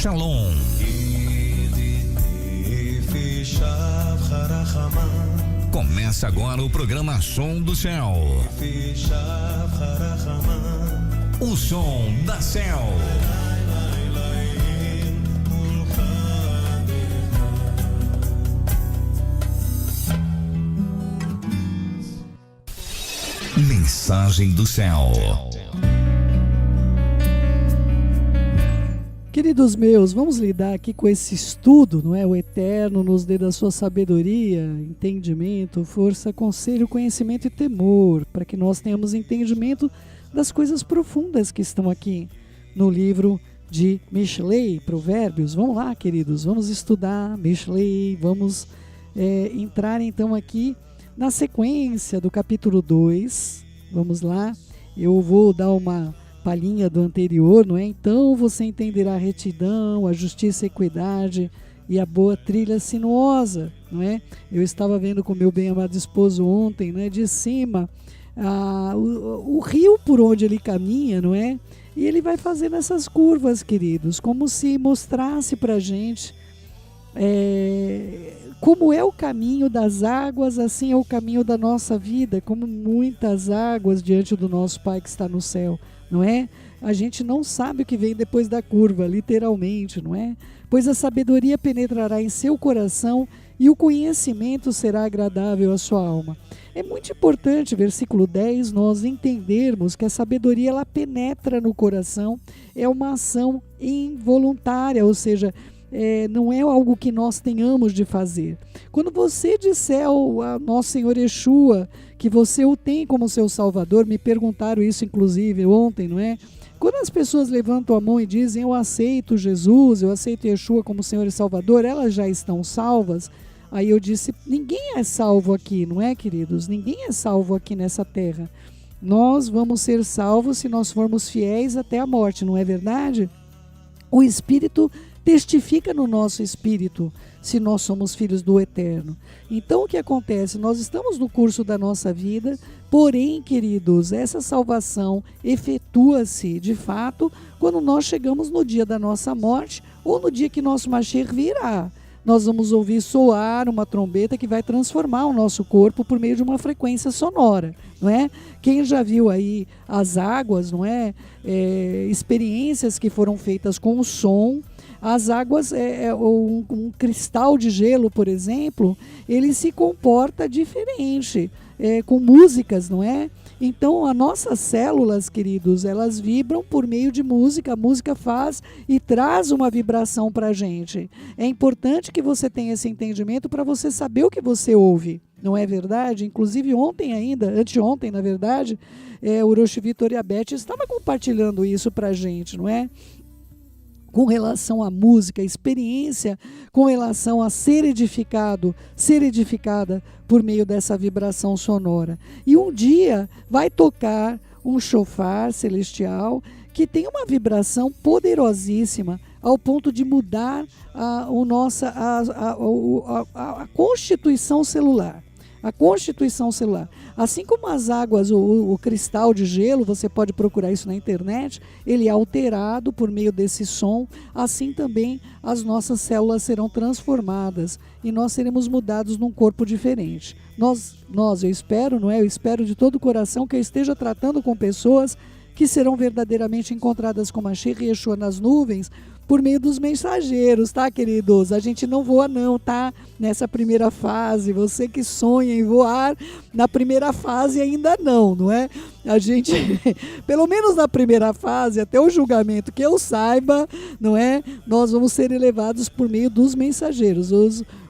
Shalom. Começa agora o programa Som do Céu. O som da Céu. Mensagem do Céu. Queridos meus, vamos lidar aqui com esse estudo, não é? O Eterno nos dê da sua sabedoria, entendimento, força, conselho, conhecimento e temor, para que nós tenhamos entendimento das coisas profundas que estão aqui no livro de Mishlei, Provérbios. Vamos lá, queridos, vamos estudar Mishlei, vamos entrar então aqui na sequência do capítulo 2. Vamos lá, eu vou dar uma palhinha do anterior, não é? Então você entenderá a retidão, a justiça e a equidade e a boa trilha sinuosa, não é? Eu estava vendo com meu bem-amado esposo ontem, né, de cima, o rio por onde ele caminha, não é? E ele vai fazendo essas curvas, queridos, como se mostrasse para a gente como é o caminho das águas, assim é o caminho da nossa vida, como muitas águas diante do nosso Pai que está no céu, não é? A gente não sabe o que vem depois da curva, literalmente, não é? Pois a sabedoria penetrará em seu coração e o conhecimento será agradável à sua alma. É muito importante, versículo 10, nós entendermos que a sabedoria ela penetra no coração, é uma ação involuntária, ou seja, não é algo que nós tenhamos de fazer. Quando você disser ao nosso Senhor Yeshua que você o tem como seu Salvador, me perguntaram isso inclusive ontem, não é? Quando as pessoas levantam a mão e dizem eu aceito Jesus, eu aceito Yeshua como Senhor e Salvador, elas já estão salvas? Aí eu disse, ninguém é salvo aqui, não é, queridos? Ninguém é salvo aqui nessa terra. Nós vamos ser salvos se nós formos fiéis até a morte, não é verdade? O Espírito testifica no nosso espírito se nós somos filhos do Eterno. Então o que acontece? Nós estamos no curso da nossa vida, porém, queridos, essa salvação efetua-se de fato quando nós chegamos no dia da nossa morte ou no dia que nosso Mashiach virá. Nós vamos ouvir soar uma trombeta que vai transformar o nosso corpo por meio de uma frequência sonora, não é? Quem já viu aí as águas, não é? Experiências que foram feitas com o som. As águas, um cristal de gelo, por exemplo, ele se comporta diferente, com músicas, não é? Então, as nossas células, queridos, elas vibram por meio de música. A música faz e traz uma vibração para a gente. É importante que você tenha esse entendimento para você saber o que você ouve, não é verdade? Inclusive ontem ainda, anteontem, na verdade, o Rosh Vitor e a Beth estava compartilhando isso para a gente, não é? Com relação à música, experiência com relação a ser edificada por meio dessa vibração sonora. E um dia vai tocar um shofar celestial que tem uma vibração poderosíssima ao ponto de mudar a constituição celular. A constituição celular. Assim como as águas, o cristal de gelo, você pode procurar isso na internet, ele é alterado por meio desse som, assim também as nossas células serão transformadas e nós seremos mudados num corpo diferente. Eu espero, não é? Eu espero de todo o coração que eu esteja tratando com pessoas que serão verdadeiramente encontradas com Mashiach e Yeshua nas nuvens, por meio dos mensageiros, tá, queridos? A gente não voa não, tá? Nessa primeira fase, você que sonha em voar, na primeira fase ainda não é? A gente, pelo menos na primeira fase, até o julgamento que eu saiba, não é? Nós vamos ser elevados por meio dos mensageiros,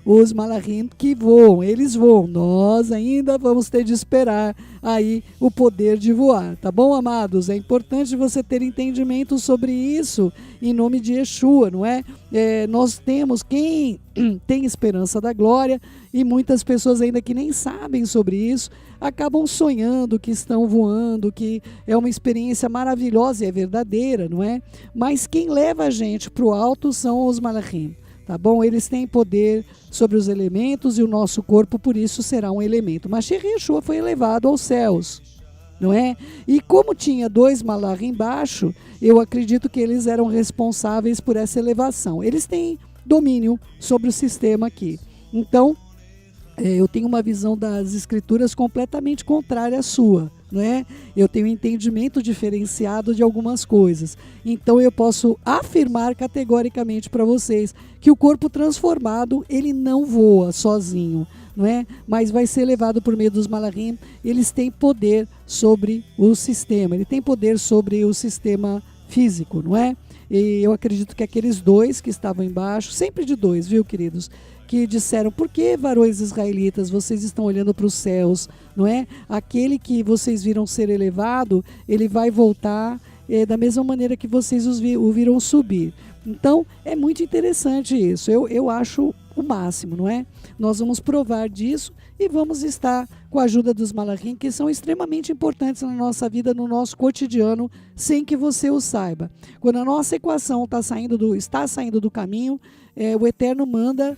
os malachim que voam, eles voam. Nós ainda vamos ter de esperar aí o poder de voar, tá bom, amados? É importante você ter entendimento sobre isso em nome de Yeshua, não é? Nós temos quem tem esperança da glória e muitas pessoas ainda que nem sabem sobre isso, acabam sonhando que estão voando, que é uma experiência maravilhosa e é verdadeira, não é? Mas quem leva a gente para o alto são os malachim. Tá bom? Eles têm poder sobre os elementos e o nosso corpo, por isso, será um elemento. Mashiach Yeshua foi elevado aos céus. não é? E como tinha 2 Malach embaixo, eu acredito que eles eram responsáveis por essa elevação. Eles têm domínio sobre o sistema aqui. Então, eu tenho uma visão das escrituras completamente contrária à sua, não é? Eu tenho um entendimento diferenciado de algumas coisas. Então eu posso afirmar categoricamente para vocês que o corpo transformado, ele não voa sozinho, não é? Mas vai ser levado por meio dos Malachim. Eles têm poder sobre o sistema, ele tem poder sobre o sistema físico, não é? E eu acredito que aqueles 2 que estavam embaixo, sempre de 2, viu, queridos? Que disseram, por que, varões israelitas, vocês estão olhando para os céus, não é? Aquele que vocês viram ser elevado, ele vai voltar da mesma maneira que vocês o viram subir. Então, é muito interessante isso, eu acho o máximo, não é? Nós vamos provar disso e vamos estar com a ajuda dos Malachim, que são extremamente importantes na nossa vida, no nosso cotidiano, sem que você o saiba. Quando a nossa equação está saindo do caminho, o Eterno manda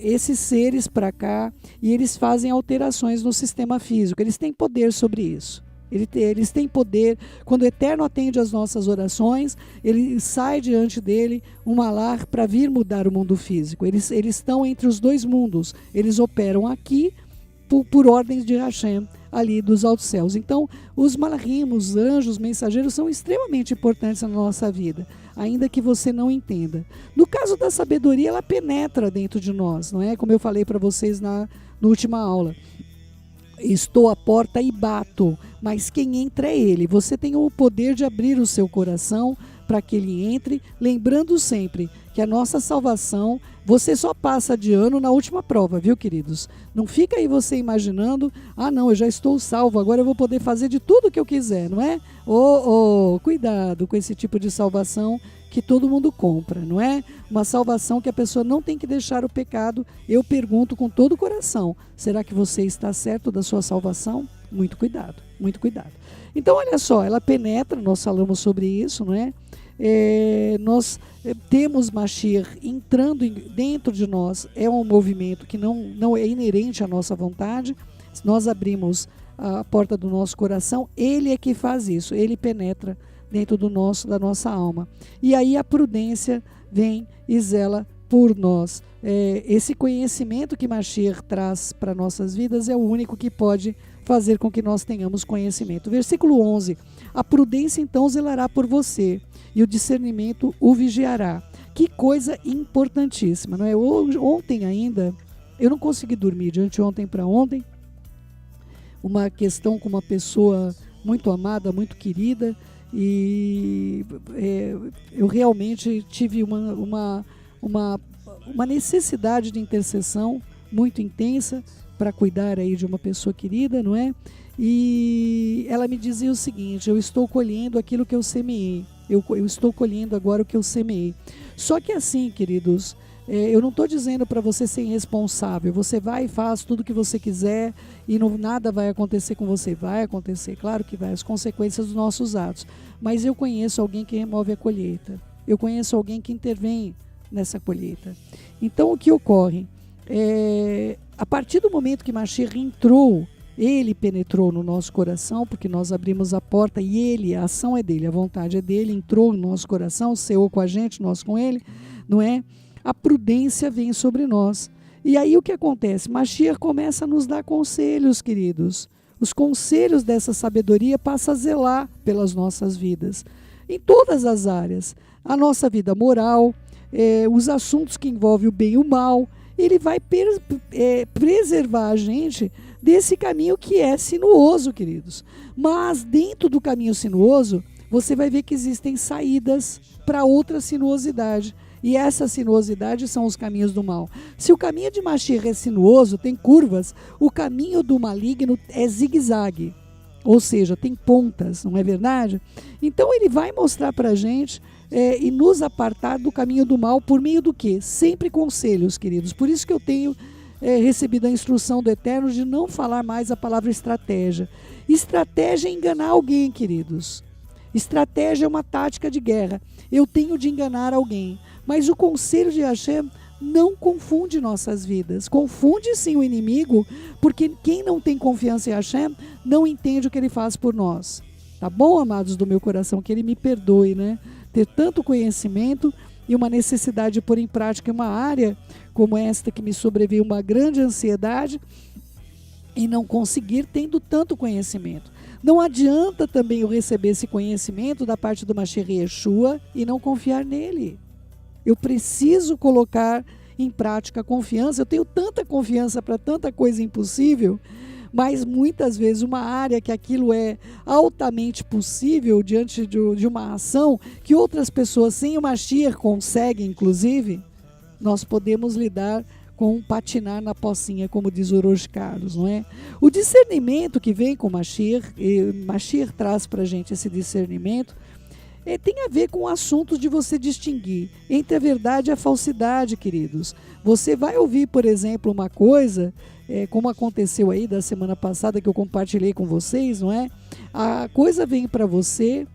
esses seres para cá e eles fazem alterações no sistema físico. Eles têm poder sobre isso. Eles têm poder. Quando o Eterno atende às nossas orações, ele sai diante dele um Malach para vir mudar o mundo físico. Eles estão entre os 2 mundos. Eles operam aqui por ordens de Hashem, ali dos altos céus. Então, os Malachim, os anjos, mensageiros, são extremamente importantes na nossa vida, ainda que você não entenda. No caso da sabedoria, ela penetra dentro de nós, não é? Como eu falei para vocês na última aula. Estou à porta e bato, mas quem entra é ele. Você tem o poder de abrir o seu coração para que ele entre, lembrando sempre que a nossa salvação, você só passa de ano na última prova, viu, queridos? Não fica aí você imaginando, não, eu já estou salvo, agora eu vou poder fazer de tudo que eu quiser, não é? Cuidado com esse tipo de salvação que todo mundo compra, não é? Uma salvação que a pessoa não tem que deixar o pecado. Eu pergunto com todo o coração, será que você está certo da sua salvação? Muito cuidado, muito cuidado. Então, olha só, ela penetra, nós falamos sobre isso, não é? Nós temos Mashiach entrando dentro de nós, é um movimento que não é inerente à nossa vontade. Se nós abrimos a porta do nosso coração, ele é que faz isso, ele penetra dentro da nossa alma. E aí a prudência vem e zela por nós. Esse conhecimento que Mashiach traz para nossas vidas é o único que pode fazer com que nós tenhamos conhecimento. Versículo 11, a prudência então zelará por você, e o discernimento o vigiará. Que coisa importantíssima, não é? Ontem ainda, eu não consegui dormir, de anteontem para ontem, uma questão com uma pessoa muito amada, muito querida, e eu realmente tive uma necessidade de intercessão muito intensa para cuidar aí de uma pessoa querida, não é? E ela me dizia o seguinte, eu estou colhendo aquilo que eu semeei, eu estou colhendo agora o que eu semeei. Só que assim, queridos, eu não estou dizendo para você ser irresponsável, você vai e faz tudo o que você quiser e nada vai acontecer com você. Vai acontecer, claro que vai, as consequências dos nossos atos. Mas eu conheço alguém que remove a colheita, eu conheço alguém que intervém nessa colheita. Então o que ocorre? A partir do momento que Mashiach entrou, ele penetrou no nosso coração, porque nós abrimos a porta e a ação é dele, a vontade é dele, entrou no nosso coração, ceou com a gente, nós com ele, não é? A prudência vem sobre nós. E aí o que acontece? Mashiach começa a nos dar conselhos, queridos. Os conselhos dessa sabedoria passam a zelar pelas nossas vidas, em todas as áreas. A nossa vida moral, os assuntos que envolvem o bem e o mal, ele vai preservar a gente desse caminho que é sinuoso, queridos. Mas dentro do caminho sinuoso, você vai ver que existem saídas para outra sinuosidade. E essa sinuosidade são os caminhos do mal. Se o caminho de Mashiach é sinuoso, tem curvas, o caminho do maligno é zigue-zague. Ou seja, tem pontas, não é verdade? Então ele vai mostrar para a gente e nos apartar do caminho do mal por meio do quê? Sempre conselhos, queridos. Por isso que eu tenho recebido a instrução do Eterno de não falar mais a palavra estratégia. Estratégia é enganar alguém, queridos. Estratégia é uma tática de guerra. Eu tenho de enganar alguém. Mas o conselho de Hashem não confunde nossas vidas. Confunde sim o inimigo, porque quem não tem confiança em Hashem não entende o que ele faz por nós. Tá bom, amados do meu coração? Que ele me perdoe, né? Ter tanto conhecimento e uma necessidade de pôr em prática uma área como esta que me sobreveio uma grande ansiedade e não conseguir tendo tanto conhecimento. Não adianta também eu receber esse conhecimento da parte do Mashiach Yeshua e não confiar nele. Eu preciso colocar em prática a confiança. Eu tenho tanta confiança para tanta coisa impossível, mas muitas vezes uma área que aquilo é altamente possível diante de uma ação que outras pessoas sem o Mashiach conseguem, inclusive, nós podemos lidar com patinar na pocinha, como diz o Orochi Carlos, não é? O discernimento que vem com o Mashiach, e Mashiach traz para a gente esse discernimento, tem a ver com o assunto de você distinguir entre a verdade e a falsidade, queridos. Você vai ouvir, por exemplo, uma coisa, como aconteceu aí da semana passada que eu compartilhei com vocês, não é? A coisa vem para você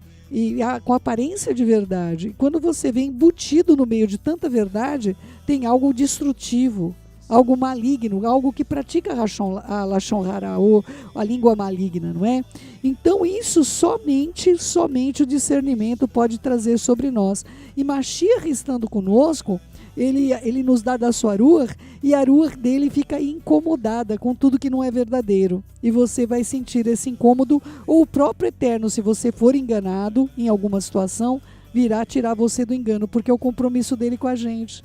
com aparência de verdade. E quando você vem embutido no meio de tanta verdade, tem algo destrutivo, algo maligno, algo que pratica a Lashon Hara, ou a língua maligna, não é? Então isso somente o discernimento pode trazer sobre nós. E Mashiach estando conosco, ele nos dá da sua Ruach, e a Ruach dele fica incomodada com tudo que não é verdadeiro. E você vai sentir esse incômodo, ou o próprio Eterno, se você for enganado em alguma situação, virá tirar você do engano, porque é o compromisso dele com a gente.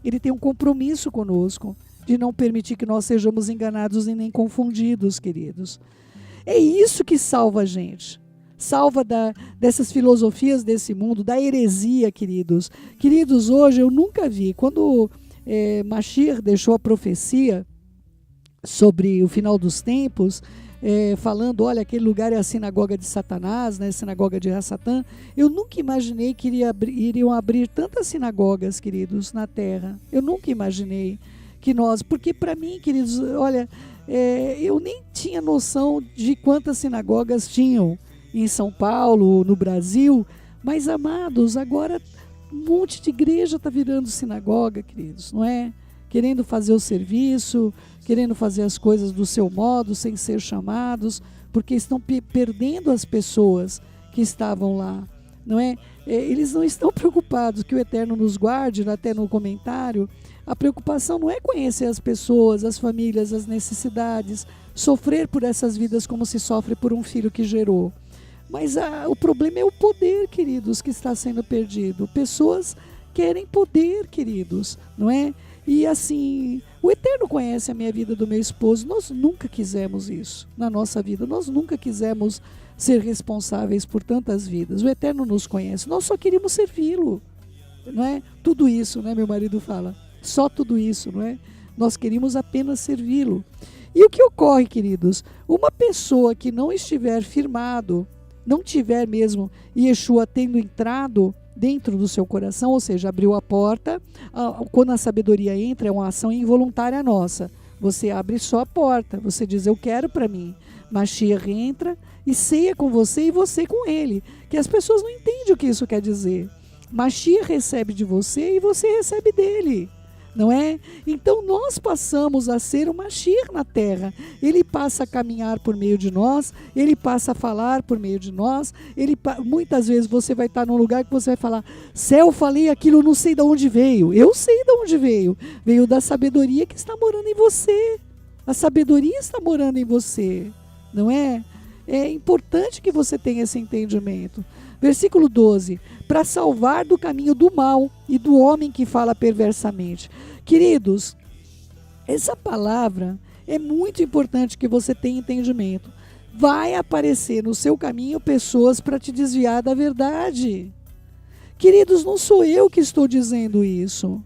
Ele tem um compromisso conosco de não permitir que nós sejamos enganados e nem confundidos, queridos. É isso que salva a gente. Salva dessas filosofias desse mundo, da heresia, queridos. Queridos, hoje eu nunca vi, quando Mashiach deixou a profecia sobre o final dos tempos, falando, olha, aquele lugar é a sinagoga de Satanás, né, a sinagoga de Satã. Eu nunca imaginei que iriam abrir tantas sinagogas, queridos, na terra. Eu nunca imaginei que porque para mim, queridos, olha, eu nem tinha noção de quantas sinagogas tinham em São Paulo, no Brasil, mas, amados, agora um monte de igreja está virando sinagoga, queridos, não é? Querendo fazer o serviço, querendo fazer as coisas do seu modo, sem ser chamados, porque estão perdendo as pessoas que estavam lá, não é? Eles não estão preocupados que o Eterno nos guarde, até no comentário. A preocupação não é conhecer as pessoas, as famílias, as necessidades, sofrer por essas vidas como se sofre por um filho que gerou. Mas o problema é o poder, queridos, que está sendo perdido. Pessoas querem poder, queridos, não é? E assim, o Eterno conhece a minha vida, do meu esposo. Nós nunca quisemos isso na nossa vida. Nós nunca quisemos ser responsáveis por tantas vidas. O Eterno nos conhece. Nós só queríamos servi-lo, não é? Tudo isso, né? Meu marido fala. Só tudo isso, não é? Nós queríamos apenas servi-lo. E o que ocorre, queridos? Uma pessoa que não estiver firmado, não tiver mesmo Yeshua tendo entrado dentro do seu coração, ou seja, abriu a porta, quando a sabedoria entra, é uma ação involuntária nossa. Você abre só a porta, você diz, eu quero para mim. Mashiach entra e ceia com você e você com ele. Que as pessoas não entendem o que isso quer dizer. Mashiach recebe de você e você recebe dele. Não é? Então nós passamos a ser o Mashiach na terra. Ele passa a caminhar por meio de nós, ele passa a falar por meio de nós. Muitas vezes você vai estar num lugar que você vai falar, céu, falei aquilo, não sei de onde veio. Eu sei de onde veio. Veio da sabedoria que está morando em você. A sabedoria está morando em você, não é? É importante que você tenha esse entendimento. Versículo 12, para salvar do caminho do mal e do homem que fala perversamente. Queridos, essa palavra é muito importante que você tenha entendimento. Vai aparecer no seu caminho pessoas para te desviar da verdade. Queridos, não sou eu que estou dizendo isso.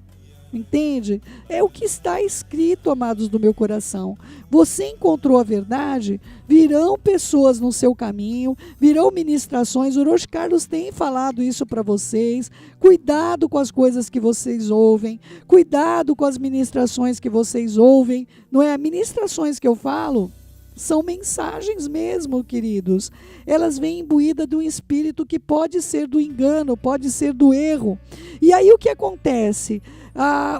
Entende? É o que está escrito, amados do meu coração. Você encontrou a verdade, virão pessoas no seu caminho, virão ministrações. O Orochi Carlos tem falado isso para vocês. Cuidado com as coisas que vocês ouvem, cuidado com as ministrações que vocês ouvem. Não é? Ministrações que eu falo São mensagens mesmo, queridos. Elas vêm imbuídas de um espírito que pode ser do engano, pode ser do erro. E aí o que acontece?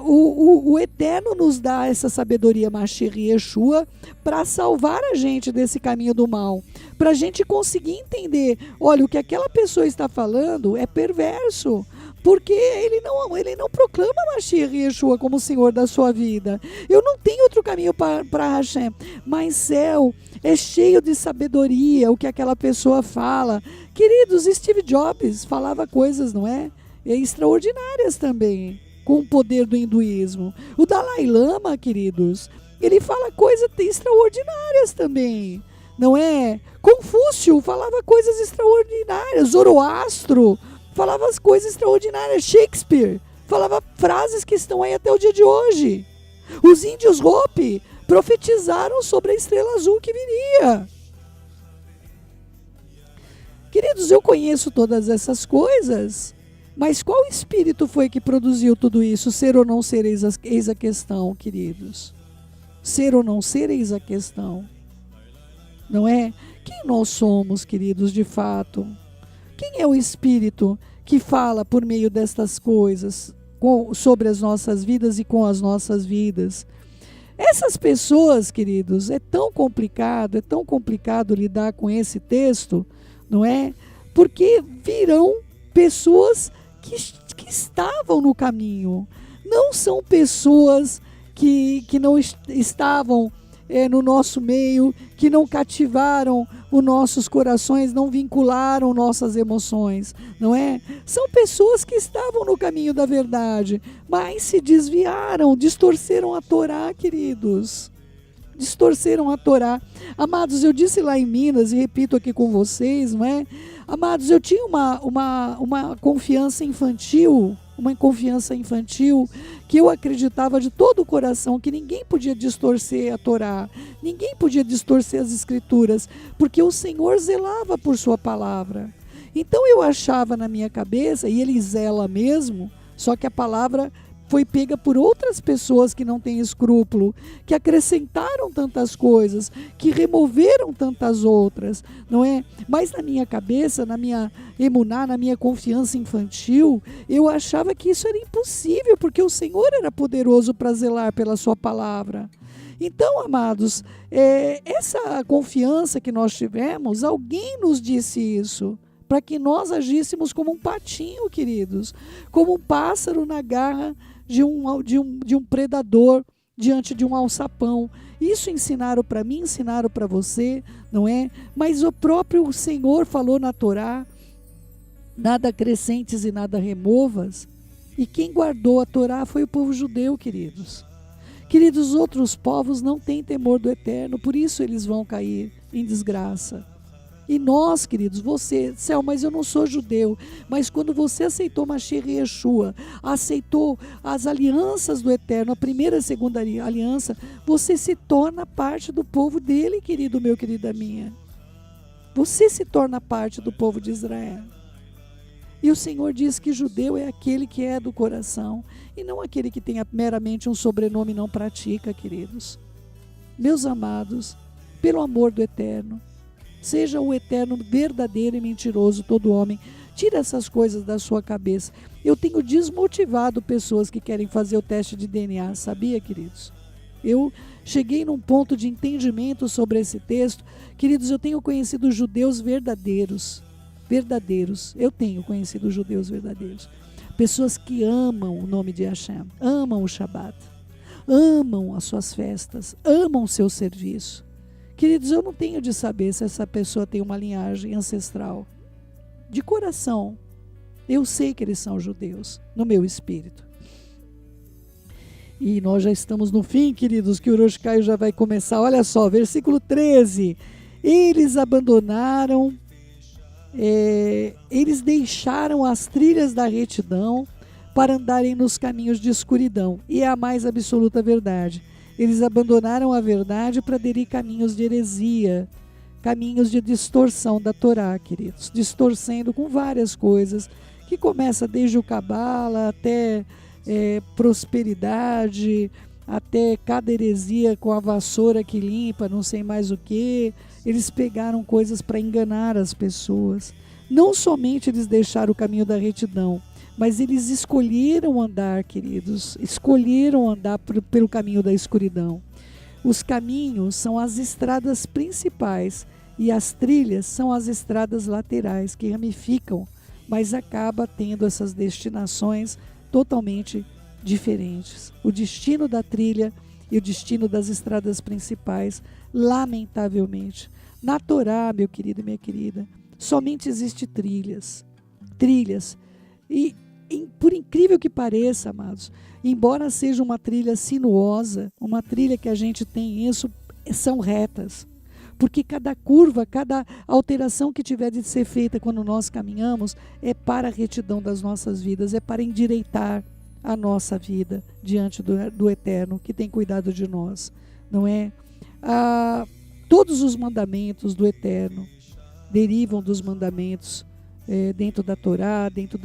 O Eterno nos dá essa sabedoria Mashiach e Yeshua para salvar a gente desse caminho do mal. Para a gente conseguir entender, olha, o que aquela pessoa está falando é perverso. Porque ele não proclama Mashiach e Yeshua como o Senhor da sua vida. Eu não tenho outro caminho para Hashem. Mas céu é cheio de sabedoria o que aquela pessoa fala. Queridos, Steve Jobs falava coisas, não é? Extraordinárias também, com o poder do hinduísmo. O Dalai Lama, queridos, ele fala coisas extraordinárias também, não é? Confúcio falava coisas extraordinárias. Zoroastro falava as coisas extraordinárias. Shakespeare falava frases que estão aí até o dia de hoje. Os índios Hopi profetizaram sobre a estrela azul que viria. Queridos, eu conheço todas essas coisas, mas qual espírito foi que produziu tudo isso? Ser ou não ser, eis a questão, queridos. Ser ou não ser, eis a questão. Não é? Quem nós somos, queridos, de fato? Quem é o Espírito que fala por meio destas coisas sobre as nossas vidas e com as nossas vidas? Essas pessoas, queridos, é tão complicado lidar com esse texto, não é? Porque virão pessoas que estavam no caminho. Não são pessoas que não estavam no nosso meio, que não cativaram os nossos corações, não vincularam nossas emoções, não é? São pessoas que estavam no caminho da verdade, mas se desviaram, distorceram a Torá, queridos. Distorceram a Torá. Amados, eu disse lá em Minas, e repito aqui com vocês, não é? Amados, eu tinha uma confiança infantil, que eu acreditava de todo o coração que ninguém podia distorcer a Torá, ninguém podia distorcer as Escrituras, porque o Senhor zelava por sua palavra. Então eu achava na minha cabeça, e ele zela mesmo, só que a palavra foi pega por outras pessoas que não têm escrúpulo, que acrescentaram tantas coisas, que removeram tantas outras, não é? Mas na minha cabeça, na minha emuná, na minha confiança infantil, eu achava que isso era impossível, porque o Senhor era poderoso para zelar pela sua palavra. Então, amados, essa confiança que nós tivemos, alguém nos disse isso, para que nós agíssemos como um patinho, queridos, como um pássaro na garra de um predador diante de um alçapão. Isso ensinaram para mim, ensinaram para você, não é? Mas o próprio Senhor falou na Torá, nada acrescentes e nada removas. E quem guardou a Torá foi o povo judeu, queridos. Queridos, outros povos não têm temor do Eterno, por isso eles vão cair em desgraça. E nós, queridos, você, céu, mas eu não sou judeu, mas quando você aceitou Mashiach e Yeshua, aceitou as alianças do Eterno, a primeira e a segunda aliança, você se torna parte do povo dele, querido meu, querida minha. Você se torna parte do povo de Israel. E o Senhor diz que judeu é aquele que é do coração, e não aquele que tenha meramente um sobrenome e não pratica, queridos. Meus amados, pelo amor do Eterno, seja o Eterno verdadeiro e mentiroso todo homem. Tira essas coisas da sua cabeça. Eu tenho desmotivado pessoas que querem fazer o teste de DNA, sabia, queridos? Eu cheguei num ponto de entendimento sobre esse texto. Queridos, eu tenho conhecido judeus verdadeiros. Eu tenho conhecido judeus verdadeiros. Pessoas que amam o nome de Hashem, amam o Shabat, amam as suas festas, amam o seu serviço. Queridos, eu não tenho de saber se essa pessoa tem uma linhagem ancestral. De coração, eu sei que eles são judeus, no meu espírito. E nós já estamos no fim, queridos, que o Rosh Hashanah já vai começar. Olha só, versículo 13. Eles abandonaram, eles deixaram as trilhas da retidão para andarem nos caminhos de escuridão. E é a mais absoluta verdade. Eles abandonaram a verdade para aderir caminhos de heresia, caminhos de distorção da Torá, queridos, distorcendo com várias coisas, que começa desde o Cabala até prosperidade, até cada heresia com a vassoura que limpa, não sei mais o que. Eles pegaram coisas para enganar as pessoas. Não somente eles deixaram o caminho da retidão, mas eles escolheram andar, queridos, escolheram andar pelo caminho da escuridão. Os caminhos são as estradas principais e as trilhas são as estradas laterais que ramificam, mas acaba tendo essas destinações totalmente diferentes. O destino da trilha e o destino das estradas principais, lamentavelmente. Na Torá, meu querido e minha querida, somente existe trilhas. E por incrível que pareça, amados, embora seja uma trilha sinuosa, uma trilha que a gente tem isso, são retas. Porque cada curva, cada alteração que tiver de ser feita quando nós caminhamos é para a retidão das nossas vidas, é para endireitar a nossa vida diante do Eterno, que tem cuidado de nós, não é? Todos os mandamentos do Eterno derivam dos mandamentos dentro da Torá, dentro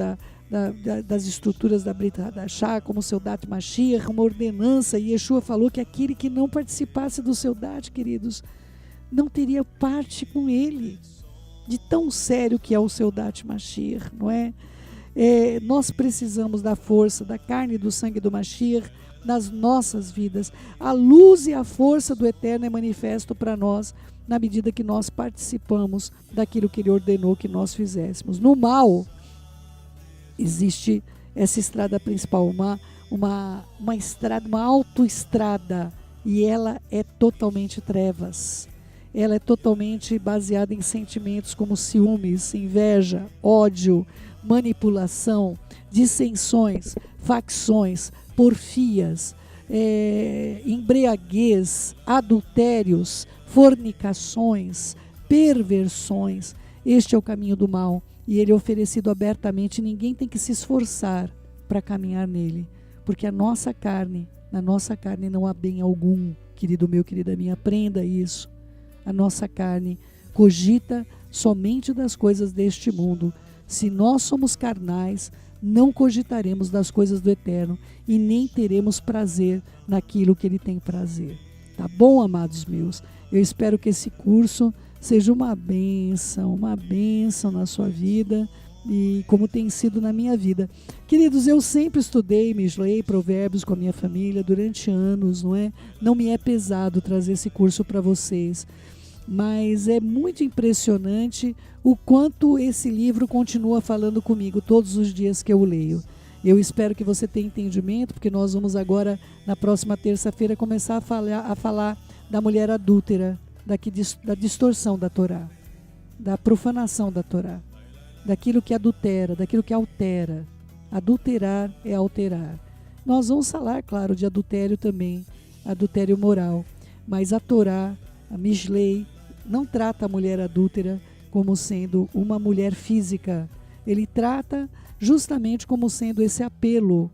das estruturas da Brit Hadashah, como o Seudat Mashiach, uma ordenança. E Yeshua falou que aquele que não participasse do Seudat, queridos, não teria parte com ele, de tão sério que é o Seudat Mashiach, não é? Nós precisamos da força, da carne e do sangue do Mashiach nas nossas vidas. A luz e a força do Eterno é manifesto para nós na medida que nós participamos daquilo que Ele ordenou que nós fizéssemos. No mal, existe essa estrada principal, uma estrada, uma autoestrada, e ela é totalmente trevas. Ela é totalmente baseada em sentimentos como ciúmes, inveja, ódio, manipulação, dissensões, facções, porfias, embriaguez, adultérios, fornicações, perversões. Este é o caminho do mal, e ele é oferecido abertamente. Ninguém tem que se esforçar para caminhar nele, porque na nossa carne não há bem algum, querido meu, querida minha, aprenda isso. A nossa carne cogita somente das coisas deste mundo. Se nós somos carnais, não cogitaremos das coisas do Eterno e nem teremos prazer naquilo que Ele tem prazer. Tá bom, amados meus? Eu espero que esse curso seja uma bênção na sua vida, e como tem sido na minha vida. Queridos, eu sempre estudei Mishlei, Provérbios com a minha família durante anos, não é? Não me é pesado trazer esse curso para vocês, mas é muito impressionante o quanto esse livro continua falando comigo todos os dias que eu o leio. Eu espero que você tenha entendimento, porque nós vamos agora, na próxima terça-feira, começar a falar da mulher adúltera, da distorção da Torá, da profanação da Torá, daquilo que adultera, daquilo que altera. Adulterar é alterar. Nós vamos falar, claro, de adultério também, adultério moral, mas a Torá, a Mishlei, não trata a mulher adúltera como sendo uma mulher física. Ele trata justamente como sendo esse apelo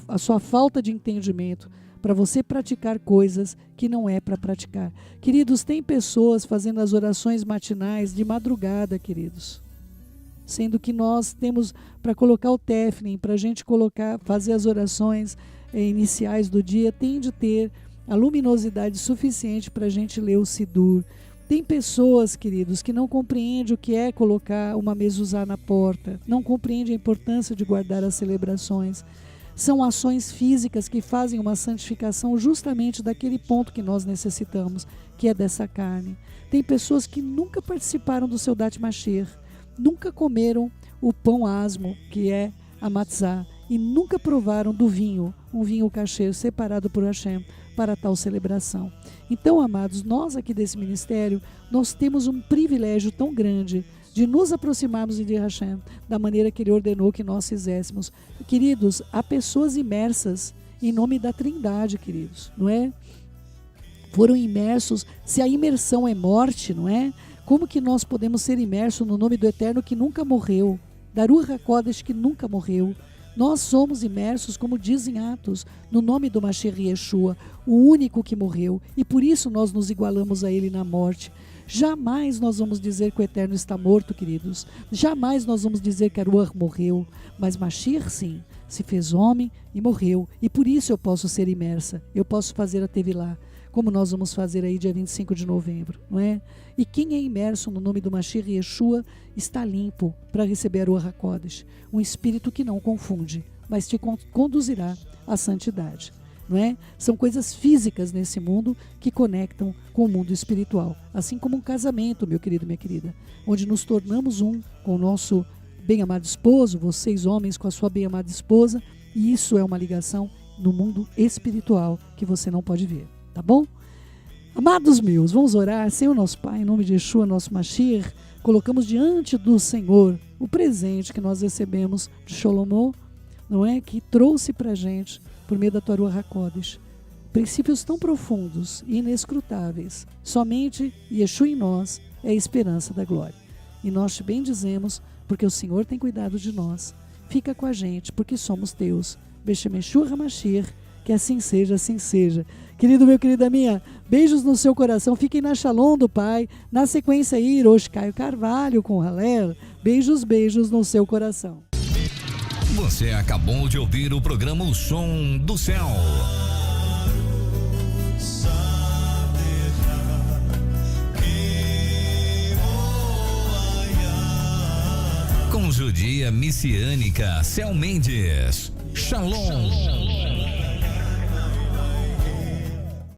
à sua falta de entendimento, para você praticar coisas que não é para praticar. Queridos, tem pessoas fazendo as orações matinais de madrugada, queridos, sendo que nós temos para colocar o Teflin, para a gente fazer as orações iniciais do dia, tem de ter a luminosidade suficiente para a gente ler o Sidur. Tem pessoas, queridos, que não compreendem o que é colocar uma mezuzá na porta, não compreendem a importância de guardar as celebrações. São ações físicas que fazem uma santificação justamente daquele ponto que nós necessitamos, que é dessa carne. Tem pessoas que nunca participaram do Seudat Mashiach, nunca comeram o pão asmo, que é a matzá, e nunca provaram do vinho, um vinho kasher separado por Hashem para tal celebração. Então, amados, nós aqui desse ministério, nós temos um privilégio tão grande de nos aproximarmos de Hashem da maneira que Ele ordenou que nós fizéssemos. Queridos, há pessoas imersas em nome da Trindade, queridos, não é? Foram imersos. Se a imersão é morte, não é? Como que nós podemos ser imersos no nome do Eterno que nunca morreu? Da Ruach HaKodesh que nunca morreu. Nós somos imersos, como dizem Atos, no nome do Mashiach Yeshua, o único que morreu, e por isso nós nos igualamos a Ele na morte. Jamais nós vamos dizer que o Eterno está morto, queridos. Jamais nós vamos dizer que Aruach morreu. Mas Mashiach sim. se fez homem e morreu. E por isso eu posso ser imersa, eu posso fazer a Tevilá, como nós vamos fazer aí dia 25 de novembro, não é? E quem é imerso no nome do Mashiach Yeshua está limpo para receber o HaKodesh, um espírito que não confunde, mas te conduzirá à santidade, não é? São coisas físicas nesse mundo que conectam com o mundo espiritual, assim como um casamento, meu querido, minha querida, onde nos tornamos um com o nosso bem-amado esposo, vocês homens com a sua bem-amada esposa, e isso é uma ligação no mundo espiritual que você não pode ver. Tá bom? Amados meus, vamos orar. Senhor nosso Pai, em nome de Yeshua, nosso Mashiach, colocamos diante do Senhor o presente que nós recebemos de Shlomo, não é? Que trouxe para a gente, por meio da tua Ruach HaKodesh, princípios tão profundos e inescrutáveis. Somente Yeshua em nós é a esperança da glória. E nós te bendizemos, porque o Senhor tem cuidado de nós. Fica com a gente, porque somos teus. Beshemeshua HaMashiach, que assim seja, assim seja. Querido meu, querida minha, beijos no seu coração. Fiquem na Shalom do Pai. Na sequência aí, Hiroshi Caio Carvalho com Halel. Beijos, beijos no seu coração. Você acabou de ouvir o programa O Som do Céu. Com judia messiânica Céu Mendes. Shalom.